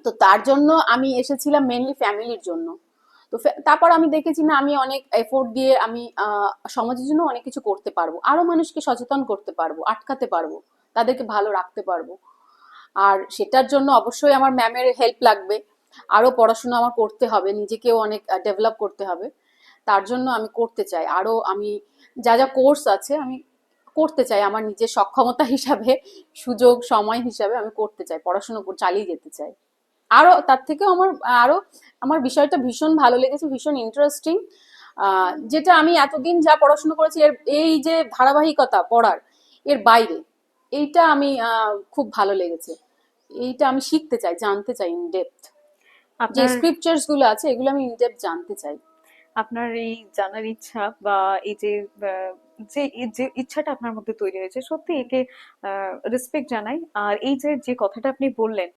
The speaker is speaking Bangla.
তো তার জন্য আমি এসেছিলাম মেনলি ফ্যামিলির জন্য। তো তারপর আমি দেখেছি না, আমি অনেক এফোর্ট দিয়ে আমি সমাজের জন্য অনেক কিছু করতে পারবো, আরো মানুষকে সচেতন করতে পারবো, আটকাতে পারবো, তাদেরকে ভালো রাখতে পারবো। আর সেটার জন্য অবশ্যই আমার ম্যামের হেল্প লাগবে, আরো পড়াশোনা আমার করতে হবে, নিজেকেও অনেক ডেভেলপ করতে হবে। তার জন্য আমি করতে চাই আরো, আমি যা যা কোর্স আছে আমি করতে চাই আমার নিজের সক্ষমতা হিসাবে, সুযোগ সময় হিসাবে আমি করতে চাই, পড়াশোনা চালিয়ে যেতে চাই। আরো তার থেকেও আমার আরো আমার বিষয়টা ভীষণ ভালো লেগেছে, ভীষণ ইন্টারেস্টিং। যেটা আমি এতদিন যা পড়াশোনা করেছি এর এই যে ধারাবাহিকতা পড়ার, এর বাইরে এইটা আমি খুব ভালো লেগেছে। এইটা আমি শিখতে চাই, জানতে চাই ইন ডেপথ। যে আপনার স্ক্রিপচার্স গুলো আছে এগুলো আমি ইন ডেপথ জানতে চাই। আপনার এই জানার ইচ্ছা বা এই যে যে ইচ্ছাটা আপনার মধ্যে তৈরি হয়েছে, সত্যি একে রেসপেক্ট জানাই। আর এই যে যে কথাটা আপনি বললেন